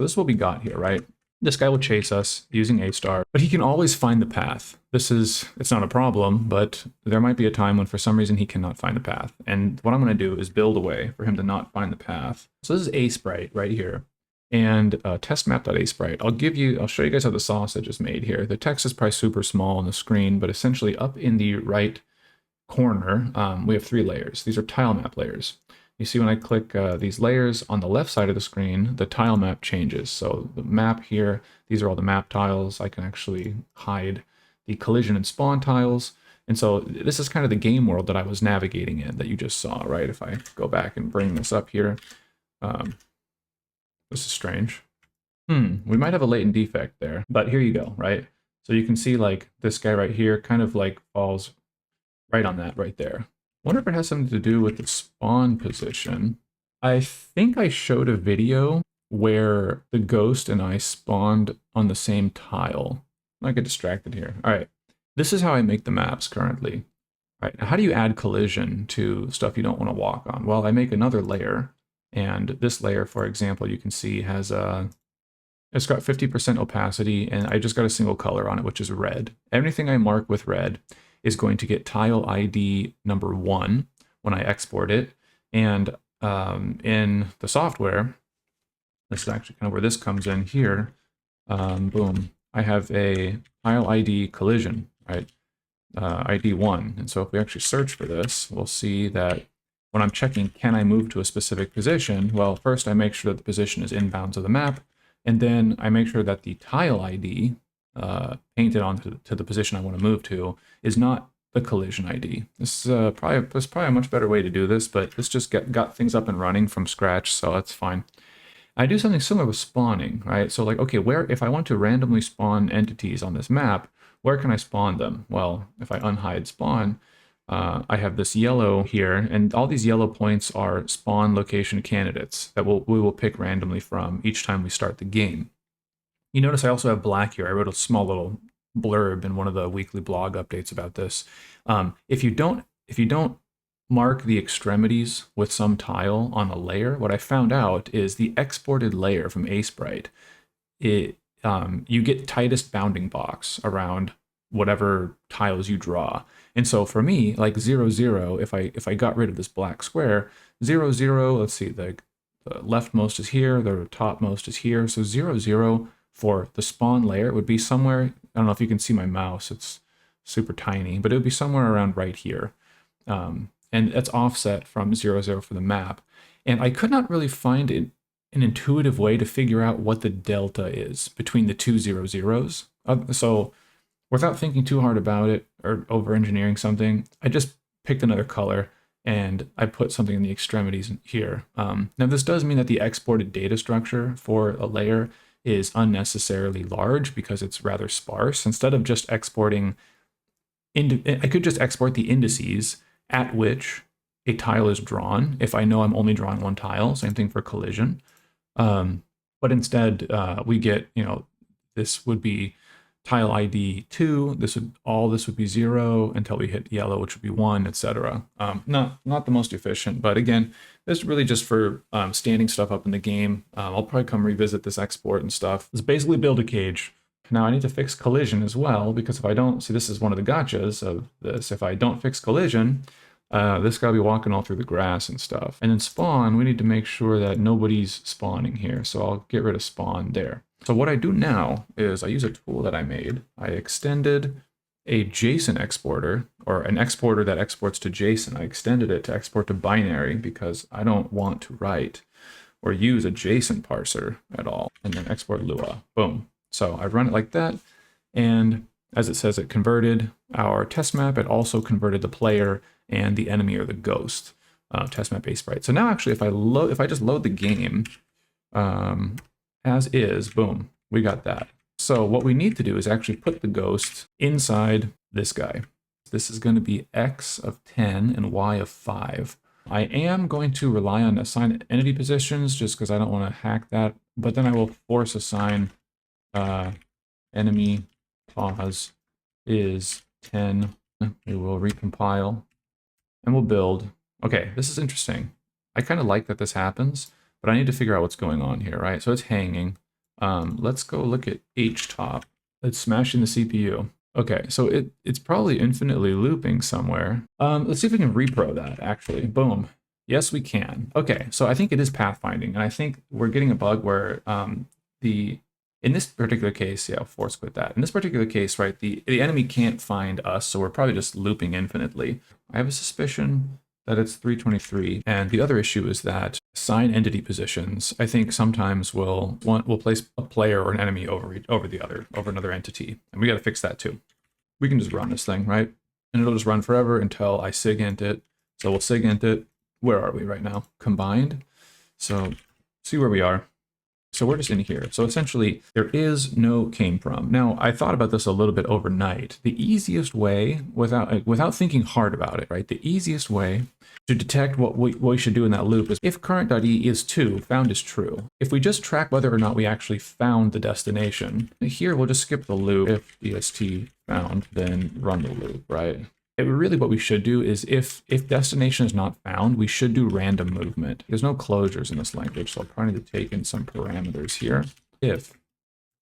So this is what we got here, right? This guy will chase us using A star, but he can always find the path. It's not a problem, but there might be a time when for some reason he cannot find the path. And what I'm going to do is build a way for him to not find the path. So this is A sprite right here. And test map.asprite. I'll show you guys how the sausage is made here. The text is probably super small on the screen, but essentially up in the right corner, we have 3 layers. These are tile map layers. You see when I click these layers on the left side of the screen, the tile map changes. So the map here, these are all the map tiles. I can actually hide the collision and spawn tiles. And so this is kind of the game world that I was navigating in that you just saw, right? If I go back and bring this up here, this is strange. We might have a latent defect there, but here you go, right? So you can see like this guy right here kind of like falls right on that right there. Wonder if it has something to do with the spawn position. I think I showed a video where the ghost and I spawned on the same tile. I might get distracted here. All right, this is how I make the maps currently. All right, now how do you add collision to stuff you don't want to walk on? Well, I make another layer. And this layer, for example, you can see has it's got 50% opacity, and I just got a single color on it, which is red. Everything I mark with red is going to get tile ID number 1 when I export it. And in the software, this is actually kind of where this comes in here. Boom, I have a tile ID collision, right? ID 1. And so if we actually search for this, we'll see that when I'm checking, can I move to a specific position? Well, first I make sure that the position is inbounds of the map, and then I make sure that the tile ID painted onto the position I want to move to is not the collision ID. This is probably a much better way to do this, but this just got things up and running from scratch, so that's fine. I do something similar with spawning, right? So like, okay, if I want to randomly spawn entities on this map, where can I spawn them? Well, if I unhide spawn, I have this yellow here, and all these yellow points are spawn location candidates that we will pick randomly from each time we start the game. You notice I also have black here. I wrote a small little blurb in one of the weekly blog updates about this. If you don't mark the extremities with some tile on a layer, what I found out is the exported layer from Asprite, you get tightest bounding box around whatever tiles you draw. And so for me, like 0, 0, if I got rid of this black square, 0, 0, let's see, the leftmost is here, the topmost is here. So 0, 0 for the spawn layer would be somewhere, I don't know if you can see my mouse, it's super tiny, but it would be somewhere around right here. And that's offset from 0, 0 for the map. And I could not really find an intuitive way to figure out what the delta is between the two 0, 0s. So without thinking too hard about it or over-engineering something, I just picked another color and I put something in the extremities here. Now this does mean that the exported data structure for a layer is unnecessarily large because it's rather sparse. Instead of just exporting, I could just export the indices at which a tile is drawn if I know I'm only drawing one tile. Same thing for collision. But instead we get, this would be tile ID 2, this would be 0 until we hit yellow, which would be 1, etc. Not the most efficient, but again, this is really just for standing stuff up in the game. I'll probably come revisit this export and stuff. It's basically build a cage. Now I need to fix collision as well, because if I don't, see, this is one of the gotchas of this. If I don't fix collision, this guy will be walking all through the grass and stuff. And in spawn, we need to make sure that nobody's spawning here. So I'll get rid of spawn there. So what I do now is I use a tool that I made. I extended a JSON exporter, or an exporter that exports to JSON. I extended it to export to binary because I don't want to write or use a JSON parser at all. And then export Lua. Boom. So I run it like that. And as it says, it converted our test map. It also converted the player and the enemy or the ghost test map Asprite. So now actually if I just load the game, as is, boom, we got that. So what we need to do is actually put the ghost inside this guy. This is going to be X of 10 and Y of 5. I am going to rely on assign entity positions just because I don't want to hack that, but then I will force assign enemy pause is 10. We will recompile and we'll build. Okay, this is interesting. I kind of like that this happens, but I need to figure out what's going on here, right? So it's hanging. Let's go look at htop. Let's smash in the CPU. Okay, so it's probably infinitely looping somewhere. Let's see if we can repro that, actually. Boom. Yes, we can. Okay, so I think it is pathfinding, and I think we're getting a bug where in this particular case, yeah, I'll force quit that. In this particular case, right, the enemy can't find us, so we're probably just looping infinitely. I have a suspicion that it's 323, and the other issue is that assign entity positions, I think sometimes will place a player or an enemy over another entity, and we got to fix that too. We can just run this thing, right? And it'll just run forever until I sigint it. So we'll sigint it. Where are we right now? Combined. So see where we are. So we're just in here. So essentially, there is no came from. Now, I thought about this a little bit overnight. The easiest way, without thinking hard about it, right? The easiest way to detect what we should do in that loop is if current.e is 2, found is true. If we just track whether or not we actually found the destination, here we'll just skip the loop. If dst found, then run the loop, right? Really what we should do is if destination is not found, we should do random movement. There's no closures in this language, so I'll probably need to take in some parameters here. If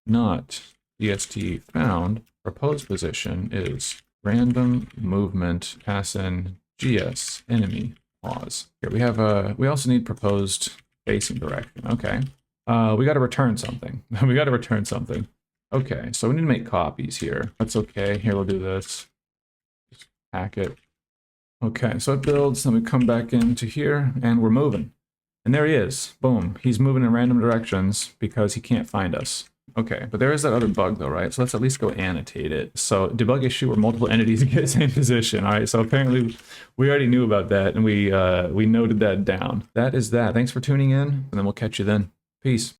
not dst found, proposed position is random movement pass in gs enemy pause. Here we have we also need proposed facing direction. Okay. We got to return something. We got to return something. Okay, so we need to make copies here. That's okay. Here we'll do this. Packet. Okay, so it builds, then we come back into here, and we're moving. And there he is. Boom. He's moving in random directions because he can't find us. Okay, but there is that other bug though, right? So let's at least go annotate it. So debug issue where multiple entities get the same position. All right, so apparently we already knew about that, and we noted that down. That is that. Thanks for tuning in, and then we'll catch you then. Peace.